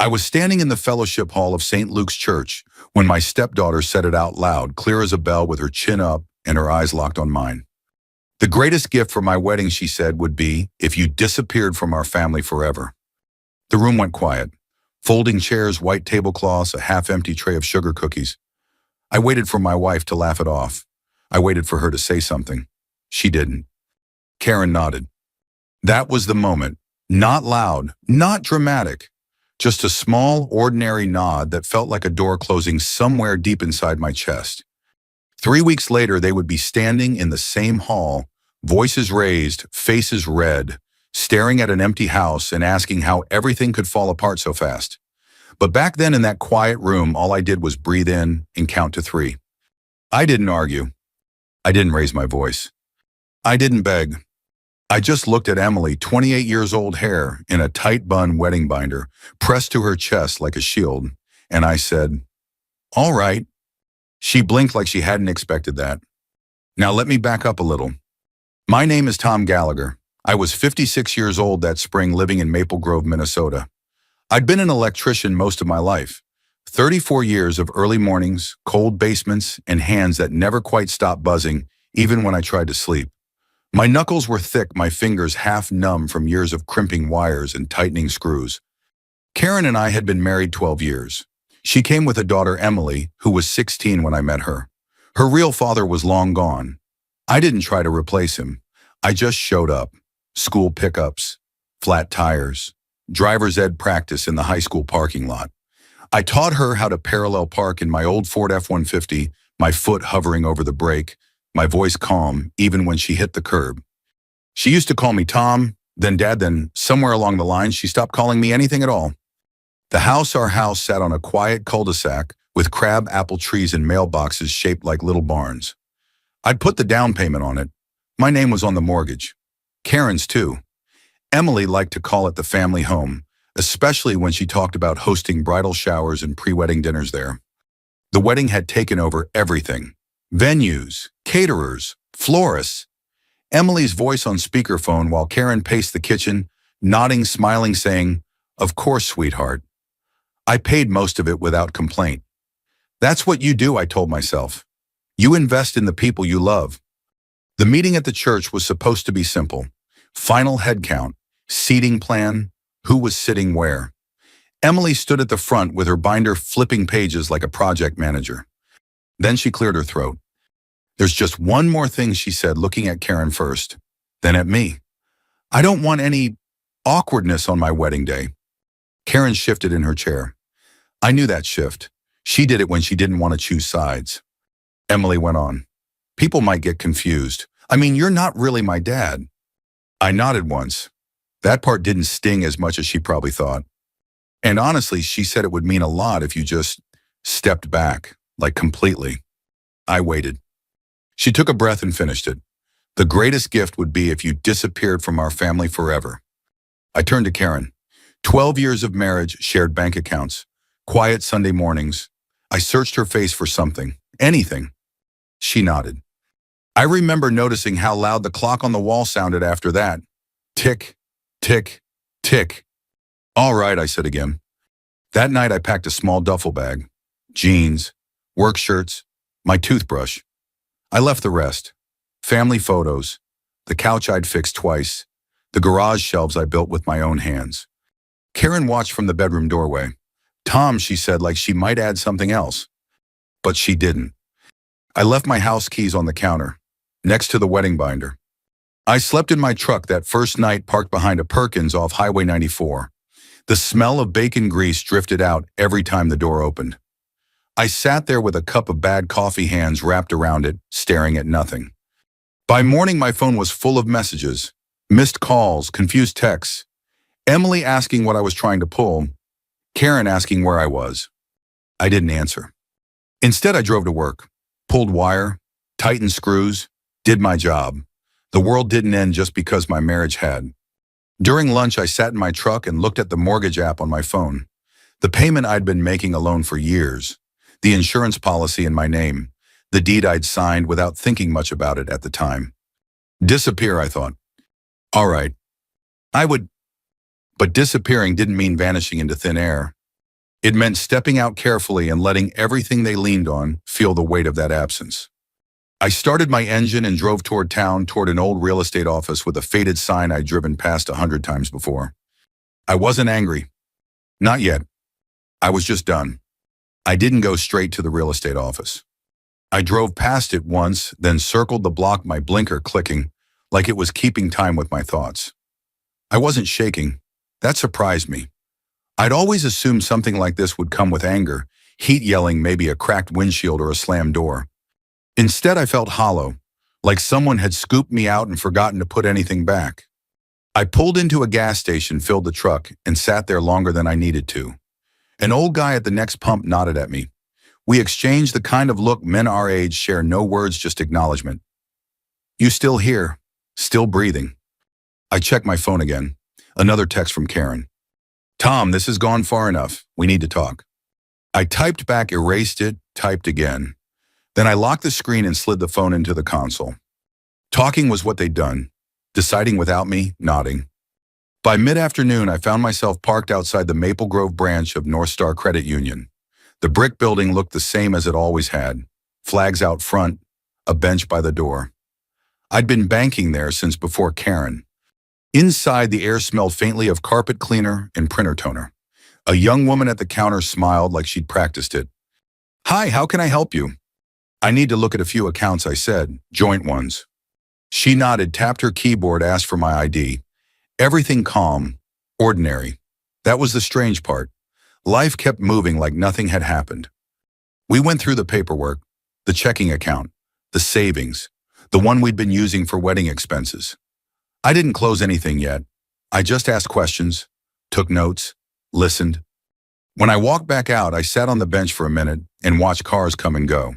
I was standing in the fellowship hall of St. Luke's Church when my stepdaughter said it out loud, clear as a bell, with her chin up and her eyes locked on mine. The greatest gift for my wedding, she said, would be if you disappeared from our family forever. The room went quiet. Folding chairs, white tablecloths, a half-empty tray of sugar cookies. I waited for my wife to laugh it off. I waited for her to say something. She didn't. Karen nodded. That was the moment. Not loud, not dramatic. Just a small, ordinary nod that felt like a door closing somewhere deep inside my chest. 3 weeks later, they would be standing in the same hall, voices raised, faces red, staring at an empty house and asking how everything could fall apart so fast. But back then in that quiet room, all I did was breathe in and count to 3. I didn't argue. I didn't raise my voice. I didn't beg. I just looked at Emily, 28 years old, hair in a tight bun wedding binder, pressed to her chest like a shield, and I said, "All right." She blinked like she hadn't expected that. Now let me back up a little. My name is Tom Gallagher. I was 56 years old that spring, living in Maple Grove, Minnesota. I'd been an electrician most of my life. 34 years of early mornings, cold basements, and hands that never quite stopped buzzing, even when I tried to sleep. My knuckles were thick, my fingers half numb from years of crimping wires and tightening screws. Karen and I had been married 12 years. She came with a daughter, Emily, who was 16 when I met her. Her real father was long gone. I didn't try to replace him. I just showed up. School pickups, flat tires, driver's ed practice in the high school parking lot. I taught her how to parallel park in my old Ford F-150, my foot hovering over the brake, my voice calm even when she hit the curb. She used to call me Tom, then Dad, then somewhere along the line she stopped calling me anything at all. Our house sat on a quiet cul-de-sac with crab apple trees and mailboxes shaped like little barns. I'd put the down payment on it. My name was on the mortgage. Karen's too. Emily liked to call it the family home, especially when she talked about hosting bridal showers and pre-wedding dinners there. The wedding had taken over everything. Venues, caterers, florists. Emily's voice on speakerphone while Karen paced the kitchen, nodding, smiling, saying, "Of course, sweetheart." I paid most of it without complaint. That's what you do, I told myself. You invest in the people you love. The meeting at the church was supposed to be simple. Final head count, seating plan, who was sitting where. Emily stood at the front with her binder flipping pages like a project manager. Then she cleared her throat. "There's just one more thing," she said, looking at Karen first, then at me. "I don't want any awkwardness on my wedding day." Karen shifted in her chair. I knew that shift. She did it when she didn't want to choose sides. Emily went on. "People might get confused. I mean, you're not really my dad." I nodded once. That part didn't sting as much as she probably thought. And honestly, she said it would mean a lot if you just stepped back, like completely. I waited. She took a breath and finished it. "The greatest gift would be if you disappeared from our family forever." I turned to Karen. 12 years of marriage, shared bank accounts, quiet Sunday mornings. I searched her face for something, anything. She nodded. I remember noticing how loud the clock on the wall sounded after that. Tick, tick, tick. "All right," I said again. That night I packed a small duffel bag, jeans, work shirts, my toothbrush. I left the rest. Family photos, the couch I'd fixed twice, the garage shelves I built with my own hands. Karen watched from the bedroom doorway. "Tom," she said, like she might add something else. But she didn't. I left my house keys on the counter, next to the wedding binder. I slept in my truck that first night, parked behind a Perkins off Highway 94. The smell of bacon grease drifted out every time the door opened. I sat there with a cup of bad coffee, hands wrapped around it, staring at nothing. By morning, my phone was full of messages, missed calls, confused texts. Emily asking what I was trying to pull, Karen asking where I was. I didn't answer. Instead, I drove to work, pulled wire, tightened screws, did my job. The world didn't end just because my marriage had. During lunch, I sat in my truck and looked at the mortgage app on my phone. The payment I'd been making alone for years, the insurance policy in my name, the deed I'd signed without thinking much about it at the time. Disappear, I thought. All right. I would. But disappearing didn't mean vanishing into thin air. It meant stepping out carefully and letting everything they leaned on feel the weight of that absence. I started my engine and drove toward town, toward an old real estate office with a faded sign I'd driven past 100 times before. I wasn't angry. Not yet. I was just done. I didn't go straight to the real estate office. I drove past it once, then circled the block, my blinker clicking, like it was keeping time with my thoughts. I wasn't shaking. That surprised me. I'd always assumed something like this would come with anger, heat yelling, maybe a cracked windshield or a slammed door. Instead, I felt hollow, like someone had scooped me out and forgotten to put anything back. I pulled into a gas station, filled the truck, and sat there longer than I needed to. An old guy at the next pump nodded at me. We exchanged the kind of look men our age share, no words, just acknowledgement. "You still here? Still breathing?" I checked my phone again. Another text from Karen. "Tom, this has gone far enough. We need to talk." I typed back, erased it, typed again. Then I locked the screen and slid the phone into the console. Talking was what they'd done. Deciding without me, nodding. By mid-afternoon, I found myself parked outside the Maple Grove branch of North Star Credit Union. The brick building looked the same as it always had. Flags out front, a bench by the door. I'd been banking there since before Karen. Inside, the air smelled faintly of carpet cleaner and printer toner. A young woman at the counter smiled like she'd practiced it. "Hi, how can I help you?" "I need to look at a few accounts," I said, "joint ones." She nodded, tapped her keyboard, asked for my ID. Everything calm, ordinary. That was the strange part. Life kept moving like nothing had happened. We went through the paperwork, the checking account, the savings, the one we'd been using for wedding expenses. I didn't close anything yet. I just asked questions, took notes, listened. When I walked back out, I sat on the bench for a minute and watched cars come and go.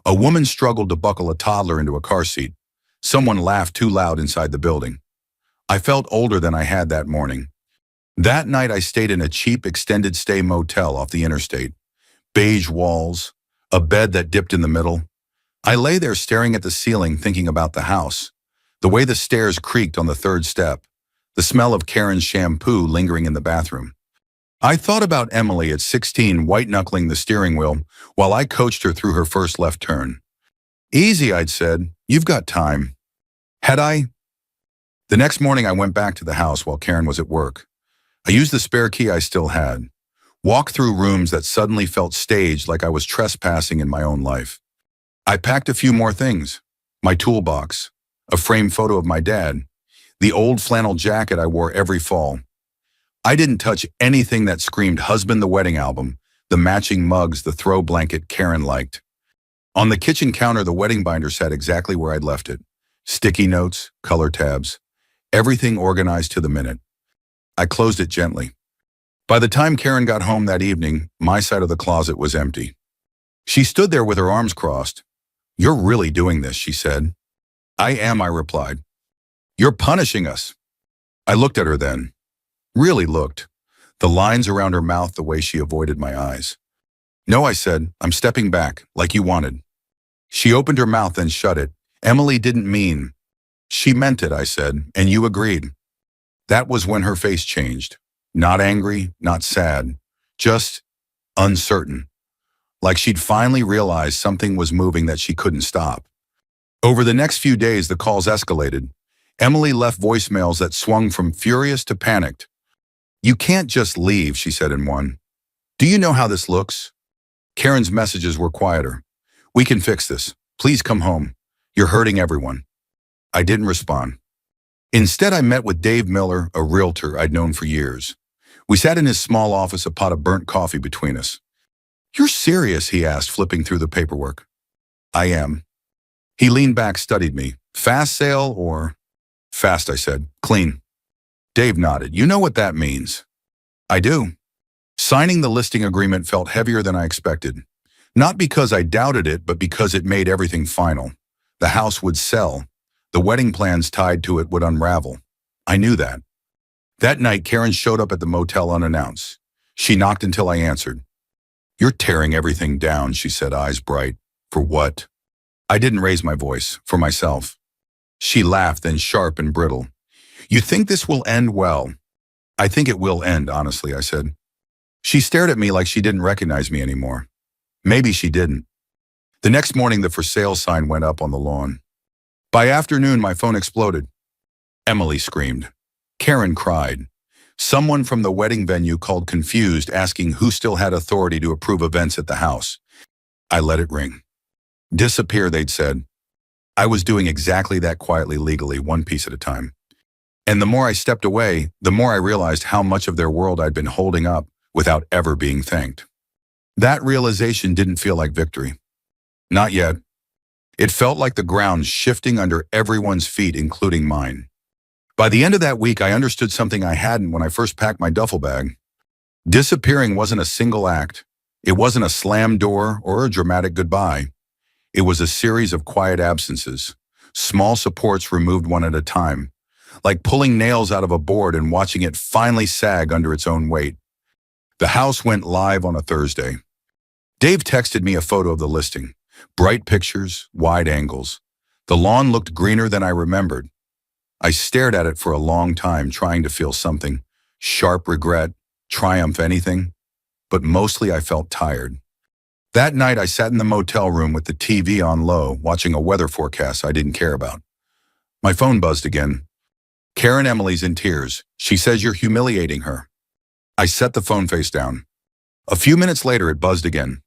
A woman struggled to buckle a toddler into a car seat. Someone laughed too loud inside the building. I felt older than I had that morning. That night, I stayed in a cheap extended stay motel off the interstate. Beige walls, a bed that dipped in the middle. I lay there staring at the ceiling, thinking about the house. The way the stairs creaked on the third step. The smell of Karen's shampoo lingering in the bathroom. I thought about Emily at 16, white-knuckling the steering wheel while I coached her through her first left turn. "Easy," I'd said. "You've got time." Had I? The next morning, I went back to the house while Karen was at work. I used the spare key I still had. Walked through rooms that suddenly felt staged, like I was trespassing in my own life. I packed a few more things. My toolbox, a framed photo of my dad, the old flannel jacket I wore every fall. I didn't touch anything that screamed Husband, the wedding album, the matching mugs, the throw blanket Karen liked. On the kitchen counter, the wedding binder sat exactly where I'd left it. Sticky notes, color tabs, everything organized to the minute. I closed it gently. By the time Karen got home that evening, my side of the closet was empty. She stood there with her arms crossed. "You're really doing this," she said. "I am," I replied. "You're punishing us." I looked at her then. Really looked. The lines around her mouth, the way she avoided my eyes. "No," I said. "I'm stepping back, like you wanted." She opened her mouth, then shut it. "Emily didn't mean." "She meant it," I said, "and you agreed." That was when her face changed. Not angry, not sad, just uncertain. Like she'd finally realized something was moving that she couldn't stop. Over the next few days, the calls escalated. Emily left voicemails that swung from furious to panicked. "You can't just leave," she said in one. "Do you know how this looks?" Karen's messages were quieter. "We can fix this. Please come home. You're hurting everyone." I didn't respond. Instead, I met with Dave Miller, a realtor I'd known for years. We sat in his small office, a pot of burnt coffee between us. "You're serious?" he asked, flipping through the paperwork. "I am." He leaned back, studied me. "Fast sale or?" "Fast," I said. "Clean." Dave nodded. "You know what that means." "I do." Signing the listing agreement felt heavier than I expected. Not because I doubted it, but because it made everything final. The house would sell. The wedding plans tied to it would unravel. I knew that. That night, Karen showed up at the motel unannounced. She knocked until I answered. "You're tearing everything down," she said, eyes bright. "For what?" I didn't raise my voice. "For myself." She laughed, then sharp and brittle. "You think this will end well?" "I think it will end, honestly," I said. She stared at me like she didn't recognize me anymore. Maybe she didn't. The next morning, the for sale sign went up on the lawn. By afternoon, my phone exploded. Emily screamed. Karen cried. Someone from the wedding venue called confused, asking who still had authority to approve events at the house. I let it ring. Disappear, they'd said. I was doing exactly that quietly, legally, one piece at a time. And the more I stepped away, the more I realized how much of their world I'd been holding up without ever being thanked. That realization didn't feel like victory. Not yet. It felt like the ground shifting under everyone's feet, including mine. By the end of that week, I understood something I hadn't when I first packed my duffel bag. Disappearing wasn't a single act. It wasn't a slammed door or a dramatic goodbye. It was a series of quiet absences, small supports removed one at a time, like pulling nails out of a board and watching it finally sag under its own weight. The house went live on a Thursday. Dave texted me a photo of the listing. Bright pictures, wide angles. The lawn looked greener than I remembered. I stared at it for a long time, trying to feel something. Sharp regret, triumph, anything. But mostly I felt tired. That night I sat in the motel room with the TV on low, watching a weather forecast I didn't care about. My phone buzzed again. Karen, Emily's in tears. She says you're humiliating her. I set the phone face down. A few minutes later it buzzed again.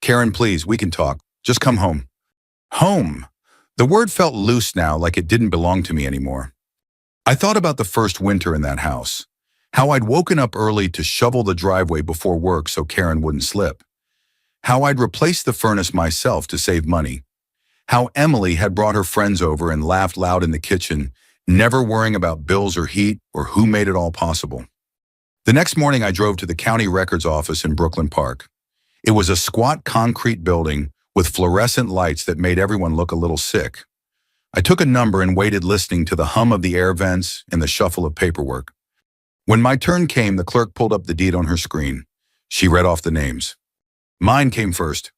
Karen, please, we can talk. Just come home. Home. The word felt loose now, like it didn't belong to me anymore. I thought about the first winter in that house. How I'd woken up early to shovel the driveway before work so Karen wouldn't slip. How I'd replaced the furnace myself to save money. How Emily had brought her friends over and laughed loud in the kitchen, never worrying about bills or heat or who made it all possible. The next morning I drove to the county records office in Brooklyn Park. It was a squat concrete building with fluorescent lights that made everyone look a little sick. I took a number and waited, listening to the hum of the air vents and the shuffle of paperwork. When my turn came, the clerk pulled up the deed on her screen. She read off the names. Mine came first.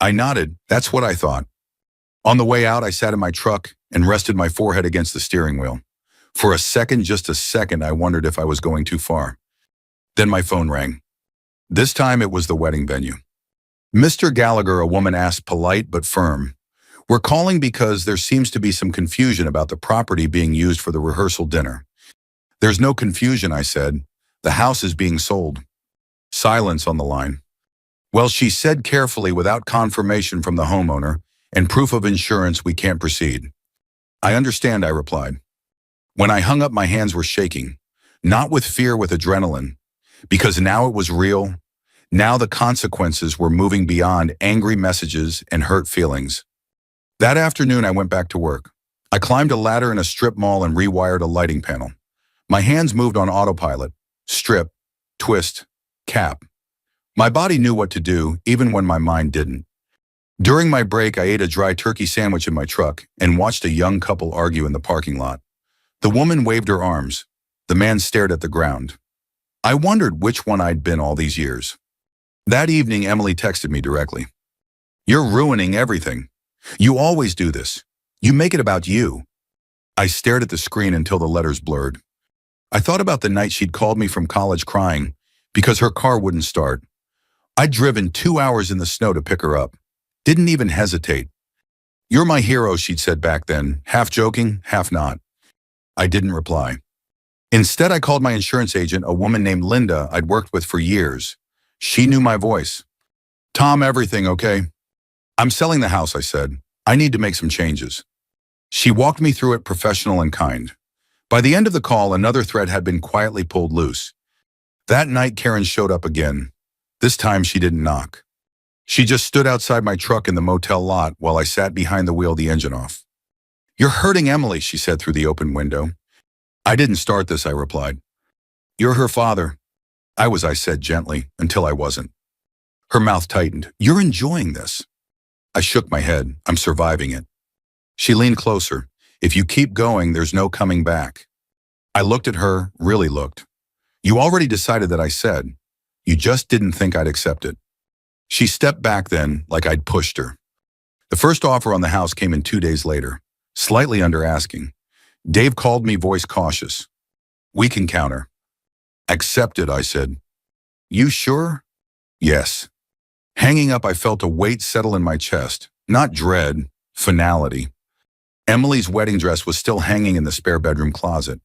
I nodded. That's what I thought. On the way out, I sat in my truck and rested my forehead against the steering wheel. For a second, just a second, I wondered if I was going too far. Then my phone rang. This time it was the wedding venue. Mr. Gallagher, a woman asked, polite but firm. We're calling because there seems to be some confusion about the property being used for the rehearsal dinner. There's no confusion, I said. The house is being sold. Silence on the line. Well, she said carefully, without confirmation from the homeowner and proof of insurance, we can't proceed. I understand, I replied. When I hung up, my hands were shaking, not with fear, with adrenaline, because now it was real. Now the consequences were moving beyond angry messages and hurt feelings. That afternoon, I went back to work. I climbed a ladder in a strip mall and rewired a lighting panel. My hands moved on autopilot. Strip, twist, cap. My body knew what to do, even when my mind didn't. During my break, I ate a dry turkey sandwich in my truck and watched a young couple argue in the parking lot. The woman waved her arms. The man stared at the ground. I wondered which one I'd been all these years. That evening, Emily texted me directly. You're ruining everything. You always do this. You make it about you. I stared at the screen until the letters blurred. I thought about the night she'd called me from college crying because her car wouldn't start. I'd driven 2 hours in the snow to pick her up. Didn't even hesitate. You're my hero, she'd said back then, half joking, half not. I didn't reply. Instead, I called my insurance agent, a woman named Linda I'd worked with for years. She knew my voice. Tom, everything okay? I'm selling the house, I said. I need to make some changes. She walked me through it, professional and kind. By the end of the call, another thread had been quietly pulled loose. That night, Karen showed up again. This time, she didn't knock. She just stood outside my truck in the motel lot while I sat behind the wheel, the engine off. You're hurting Emily, she said through the open window. I didn't start this, I replied. You're her father. I said gently, until I wasn't. Her mouth tightened. You're enjoying this. I shook my head. I'm surviving it. She leaned closer. If you keep going, there's no coming back. I looked at her, really looked. You already decided that, I said. You just didn't think I'd accept it. She stepped back then, like I'd pushed her. The first offer on the house came in 2 days later, slightly under asking. Dave called me, voice cautious. We can counter. Accept it, I said. You sure? Yes. Hanging up, I felt a weight settle in my chest. Not dread, finality. Emily's wedding dress was still hanging in the spare bedroom closet.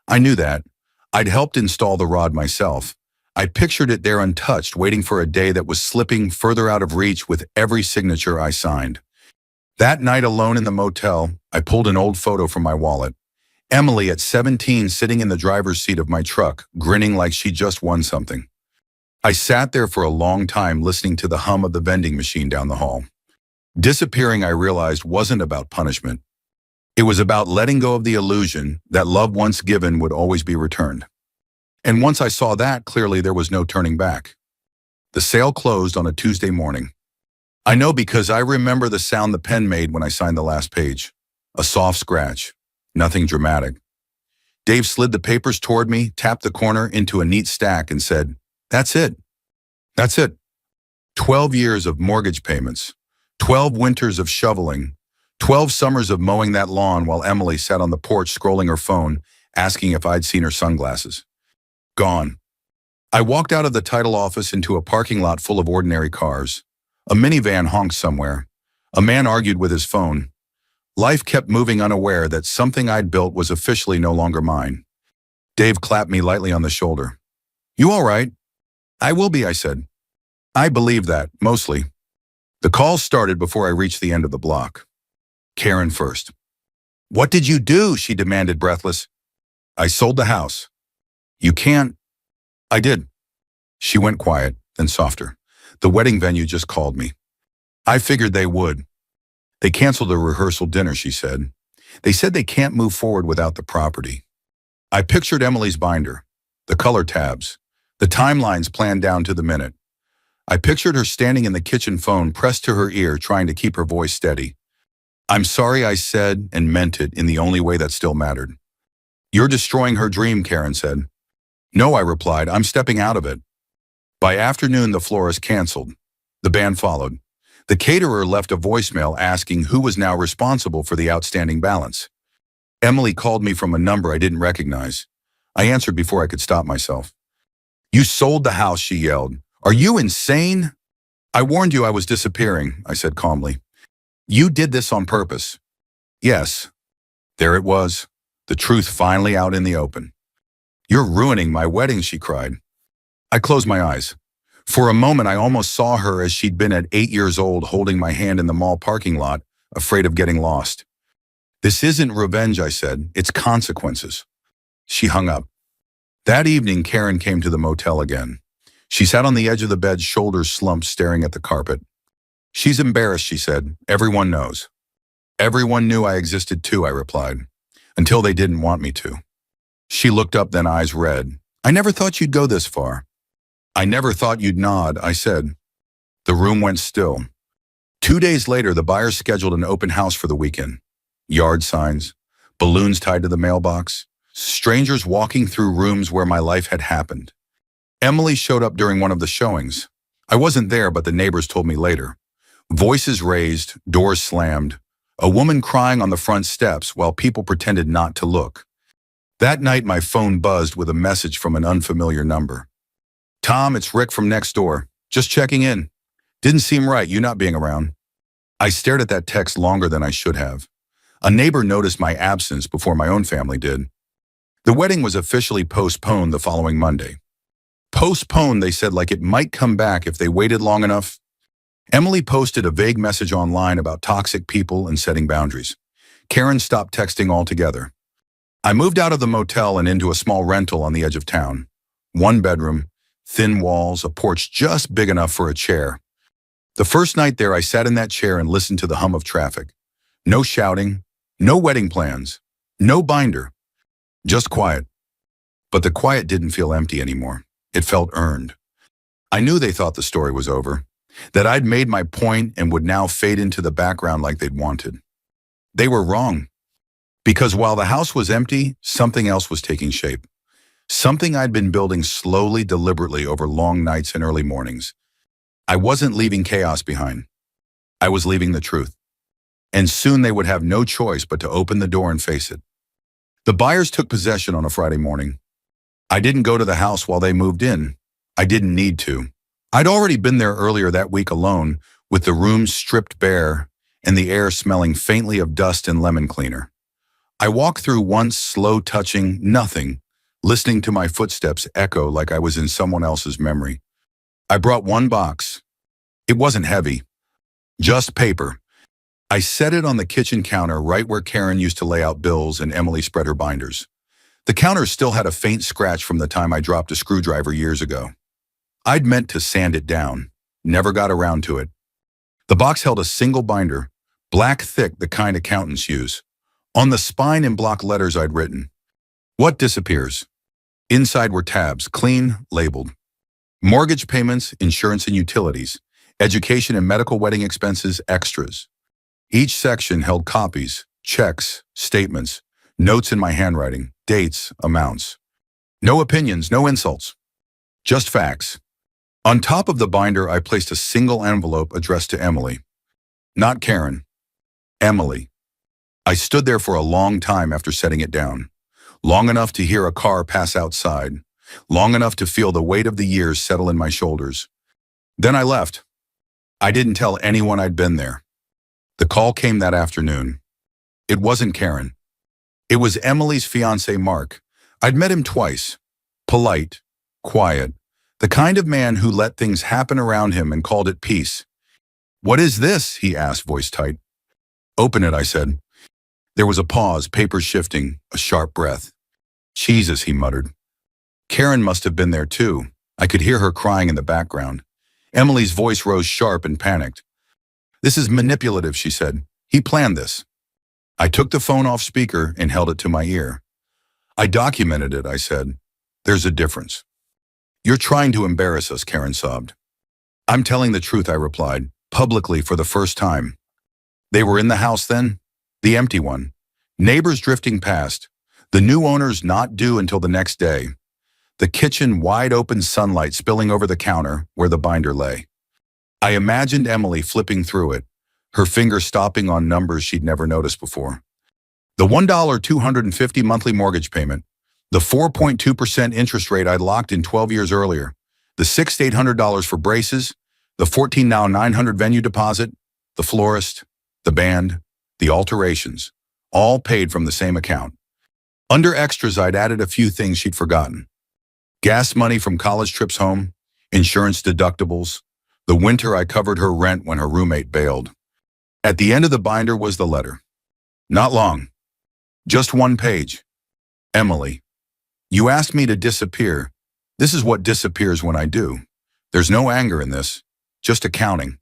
I knew that. I'd helped install the rod myself. I pictured it there untouched, waiting for a day that was slipping further out of reach with every signature I signed. That night alone in the motel, I pulled an old photo from my wallet. Emily at 17 sitting in the driver's seat of my truck, grinning like she just won something. I sat there for a long time listening to the hum of the vending machine down the hall. Disappearing, I realized, wasn't about punishment. It was about letting go of the illusion that love once given would always be returned. And once I saw that, clearly there was no turning back. The sale closed on a Tuesday morning. I know because I remember the sound the pen made when I signed the last page. A soft scratch. Nothing dramatic. Dave slid the papers toward me, tapped the corner into a neat stack, and said, "That's it. That's it. 12 years of mortgage payments. 12 winters of shoveling. 12 summers of mowing that lawn while Emily sat on the porch scrolling her phone, asking if I'd seen her sunglasses. Gone." I walked out of the title office into a parking lot full of ordinary cars. A minivan honked somewhere. A man argued with his phone. Life kept moving, unaware that something I'd built was officially no longer mine. Dave clapped me lightly on the shoulder. "You all right?" "I will be," I said. I believe that, mostly. The call started before I reached the end of the block. Karen first. "What did you do?" she demanded, breathless. "I sold the house." "You can't." "I did." She went quiet, then softer. "The wedding venue just called me." "I figured they would." "They canceled the rehearsal dinner," she said. "They said they can't move forward without the property." I pictured Emily's binder, the color tabs, the timelines planned down to the minute. I pictured her standing in the kitchen, phone pressed to her ear, trying to keep her voice steady. "I'm sorry," I said, and meant it in the only way that still mattered. "You're destroying her dream," Karen said. "No," I replied, "I'm stepping out of it." By afternoon, the florist canceled. The band followed. The caterer left a voicemail asking who was now responsible for the outstanding balance. Emily called me from a number I didn't recognize. I answered before I could stop myself. "You sold the house," she yelled. "Are you insane?" "I warned you I was disappearing," I said calmly. "You did this on purpose." "Yes." There it was, the truth finally out in the open. "You're ruining my wedding," she cried. I closed my eyes. For a moment, I almost saw her as she'd been at 8 years old, holding my hand in the mall parking lot, afraid of getting lost. "This isn't revenge," I said. "It's consequences." She hung up. That evening, Karen came to the motel again. She sat on the edge of the bed, shoulders slumped, staring at the carpet. "She's embarrassed," she said. "Everyone knows." "Everyone knew I existed too," I replied, "until they didn't want me to." She looked up, then eyes red. "I never thought you'd go this far." "I never thought you'd nod," I said. The room went still. 2 days later, the buyers scheduled an open house for the weekend. Yard signs, balloons tied to the mailbox, strangers walking through rooms where my life had happened. Emily showed up during one of the showings. I wasn't there, but the neighbors told me later. Voices raised, doors slammed, a woman crying on the front steps while people pretended not to look. That night, my phone buzzed with a message from an unfamiliar number. "Tom, it's Rick from next door. Just checking in. Didn't seem right, you not being around." I stared at that text longer than I should have. A neighbor noticed my absence before my own family did. The wedding was officially postponed the following Monday. Postponed, they said, like it might come back if they waited long enough. Emily posted a vague message online about toxic people and setting boundaries. Karen stopped texting altogether. I moved out of the motel and into a small rental on the edge of town. 1 bedroom, thin walls, a porch just big enough for a chair. The first night there, I sat in that chair and listened to the hum of traffic. No shouting, no wedding plans, no binder, just quiet. But the quiet didn't feel empty anymore. It felt earned. I knew they thought the story was over, that I'd made my point and would now fade into the background like they'd wanted. They were wrong. Because while the house was empty, something else was taking shape. Something I'd been building slowly, deliberately over long nights and early mornings. I wasn't leaving chaos behind. I was leaving the truth. And soon they would have no choice but to open the door and face it. The buyers took possession on a Friday morning. I didn't go to the house while they moved in. I didn't need to. I'd already been there earlier that week alone, with the room stripped bare and the air smelling faintly of dust and lemon cleaner. I walked through once, slow touching nothing, listening to my footsteps echo like I was in someone else's memory. I brought one box. It wasn't heavy, just paper. I set it on the kitchen counter right where Karen used to lay out bills and Emily spread her binders. The counter still had a faint scratch from the time I dropped a screwdriver years ago. I'd meant to sand it down, never got around to it. The box held a single binder, black thick, the kind accountants use. On the spine in block letters I'd written, "What disappears?" Inside were tabs, clean, labeled. Mortgage payments, insurance and utilities, education and medical wedding expenses, extras. Each section held copies, checks, statements, notes in my handwriting, dates, amounts. No opinions, no insults, just facts. On top of the binder, I placed a single envelope addressed to Emily. Not Karen. Emily. I stood there for a long time after setting it down. Long enough to hear a car pass outside. Long enough to feel the weight of the years settle in my shoulders. Then I left. I didn't tell anyone I'd been there. The call came that afternoon. It wasn't Karen. It was Emily's fiancé, Mark. I'd met him twice. Polite, quiet, the kind of man who let things happen around him and called it peace. "What is this?" he asked, voice tight. "Open it," I said. There was a pause, papers shifting, a sharp breath. "Jesus," he muttered. Karen must have been there too. I could hear her crying in the background. Emily's voice rose sharp and panicked. "This is manipulative," she said. "He planned this." I took the phone off speaker and held it to my ear. "I documented it," I said. "There's a difference." "You're trying to embarrass us," Karen sobbed. "I'm telling the truth," I replied, publicly for the first time. They were in the house then? The empty one. Neighbors drifting past. The new owners not due until the next day. The kitchen wide open, sunlight spilling over the counter where the binder lay. I imagined Emily flipping through it, her finger stopping on numbers she'd never noticed before. The $1,250 monthly mortgage payment, the 4.2% interest rate I'd locked in 12 years earlier, the $600 to $800 for braces, the $14 now $900 venue deposit, the florist, the band, the alterations, all paid from the same account. Under extras, I'd added a few things she'd forgotten. Gas money from college trips home, insurance deductibles, the winter I covered her rent when her roommate bailed. At the end of the binder was the letter. Not long. Just one page. "Emily, you asked me to disappear. This is what disappears when I do. There's no anger in this, just accounting.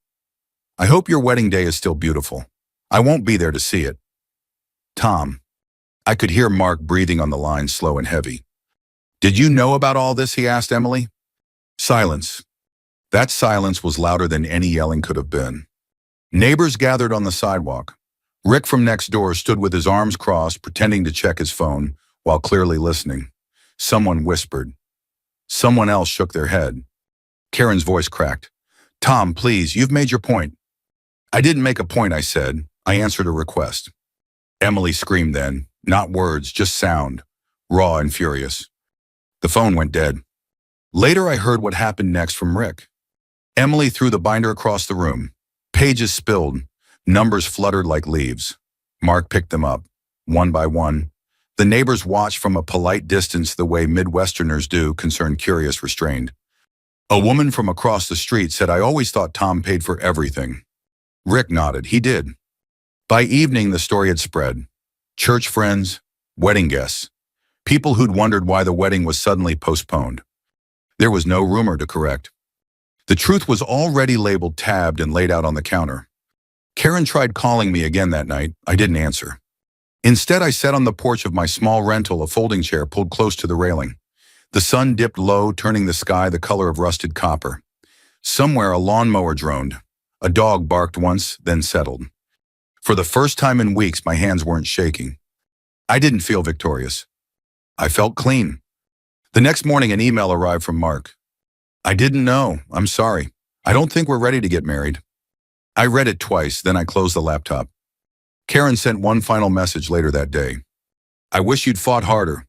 I hope your wedding day is still beautiful. I won't be there to see it. Tom." I could hear Mark breathing on the line, slow and heavy. "Did you know about all this?" he asked Emily. Silence. That silence was louder than any yelling could have been. Neighbors gathered on the sidewalk. Rick from next door stood with his arms crossed, pretending to check his phone while clearly listening. Someone whispered. Someone else shook their head. Karen's voice cracked. "Tom, please, you've made your point." "I didn't make a point," I said. "I answered a request." Emily screamed then, not words, just sound, raw and furious. The phone went dead. Later, I heard what happened next from Rick. Emily threw the binder across the room. Pages spilled. Numbers fluttered like leaves. Mark picked them up, one by one. The neighbors watched from a polite distance the way Midwesterners do, concerned, curious, restrained. A woman from across the street said, "I always thought Tom paid for everything." Rick nodded. He did. By evening, the story had spread. Church friends, wedding guests, people who'd wondered why the wedding was suddenly postponed. There was no rumor to correct. The truth was already labeled, tabbed, and laid out on the counter. Karen tried calling me again that night. I didn't answer. Instead, I sat on the porch of my small rental, a folding chair pulled close to the railing. The sun dipped low, turning the sky the color of rusted copper. Somewhere, a lawnmower droned. A dog barked once, then settled. For the first time in weeks, my hands weren't shaking. I didn't feel victorious. I felt clean. The next morning, an email arrived from Mark. "I didn't know. I'm sorry. I don't think we're ready to get married." I read it twice, then I closed the laptop. Karen sent one final message later that day. "I wish you'd fought harder."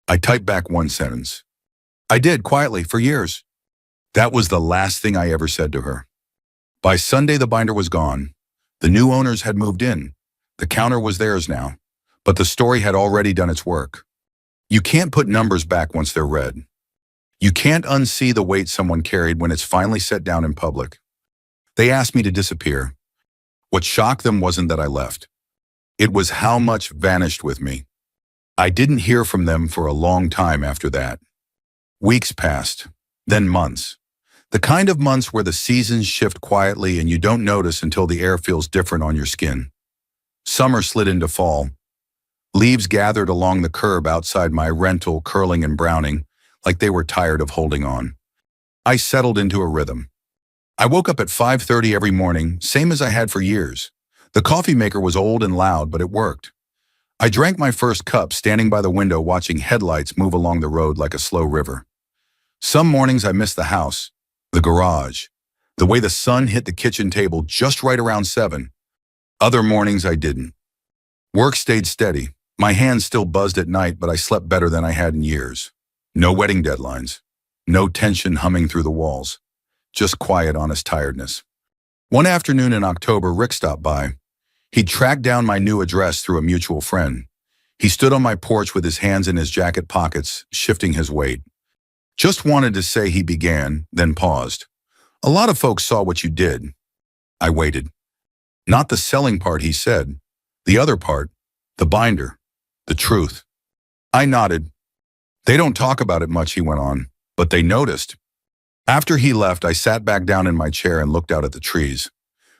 I typed back one sentence. "I did, quietly, for years." That was the last thing I ever said to her. By Sunday, the binder was gone. The new owners had moved in. The counter was theirs now. But the story had already done its work. You can't put numbers back once they're read. You can't unsee the weight someone carried when it's finally set down in public. They asked me to disappear. What shocked them wasn't that I left. It was how much vanished with me. I didn't hear from them for a long time after that. Weeks passed, then months. The kind of months where the seasons shift quietly and you don't notice until the air feels different on your skin. Summer slid into fall. Leaves gathered along the curb outside my rental, curling and browning, like they were tired of holding on. I settled into a rhythm. I woke up at 5:30 every morning, same as I had for years. The coffee maker was old and loud, but it worked. I drank my first cup standing by the window watching headlights move along the road like a slow river. Some mornings I missed the house, the garage, the way the sun hit the kitchen table just right around 7. Other mornings I didn't. Work stayed steady. My hands still buzzed at night, but I slept better than I had in years. No wedding deadlines. No tension humming through the walls. Just quiet, honest tiredness. One afternoon in October, Rick stopped by. He'd tracked down my new address through a mutual friend. He stood on my porch with his hands in his jacket pockets, shifting his weight. Just wanted to say, he began, then paused. A lot of folks saw what you did. I waited. Not the selling part, he said. The other part, the binder, the truth. I nodded. They don't talk about it much, he went on, but they noticed. After he left, I sat back down in my chair and looked out at the trees.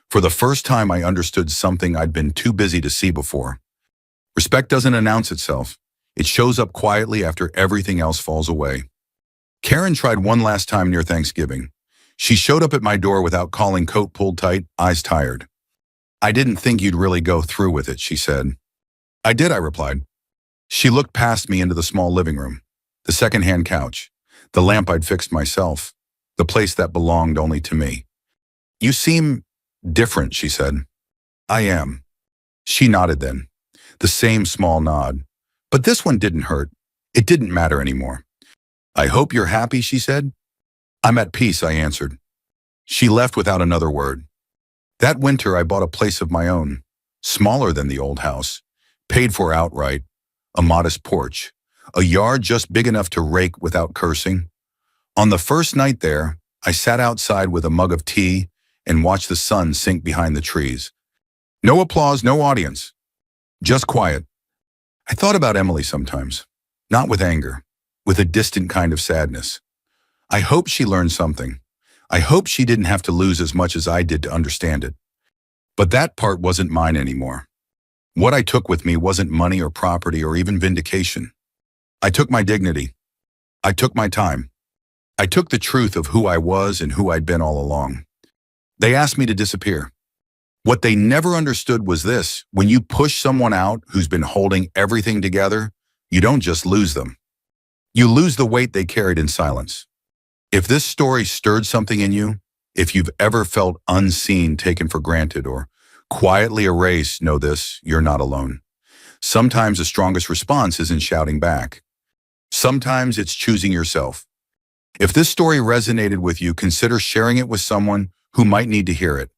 For the first time, I understood something I'd been too busy to see before. Respect doesn't announce itself. It shows up quietly after everything else falls away. Karen tried one last time near Thanksgiving. She showed up at my door without calling, coat pulled tight, eyes tired. I didn't think you'd really go through with it, she said. I did, I replied. She looked past me into the small living room, the second-hand couch, the lamp I'd fixed myself, the place that belonged only to me. You seem different, she said. I am. She nodded then, the same small nod. But this one didn't hurt. It didn't matter anymore. I hope you're happy, she said. I'm at peace, I answered. She left without another word. That winter, I bought a place of my own, smaller than the old house, paid for outright, a modest porch, a yard just big enough to rake without cursing. On the first night there, I sat outside with a mug of tea and watched the sun sink behind the trees. No applause, no audience, just quiet. I thought about Emily sometimes, not with anger, with a distant kind of sadness. I hope she learned something. I hope she didn't have to lose as much as I did to understand it. But that part wasn't mine anymore. What I took with me wasn't money or property or even vindication. I took my dignity. I took my time. I took the truth of who I was and who I'd been all along. They asked me to disappear. What they never understood was this: when you push someone out who's been holding everything together, you don't just lose them. You lose the weight they carried in silence. If this story stirred something in you, if you've ever felt unseen, taken for granted, or quietly erased, know this: you're not alone. Sometimes the strongest response isn't shouting back. Sometimes it's choosing yourself. If this story resonated with you, consider sharing it with someone who might need to hear it.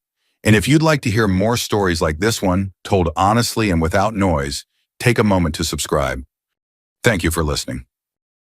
And if you'd like to hear more stories like this one, told honestly and without noise, take a moment to subscribe. Thank you for listening.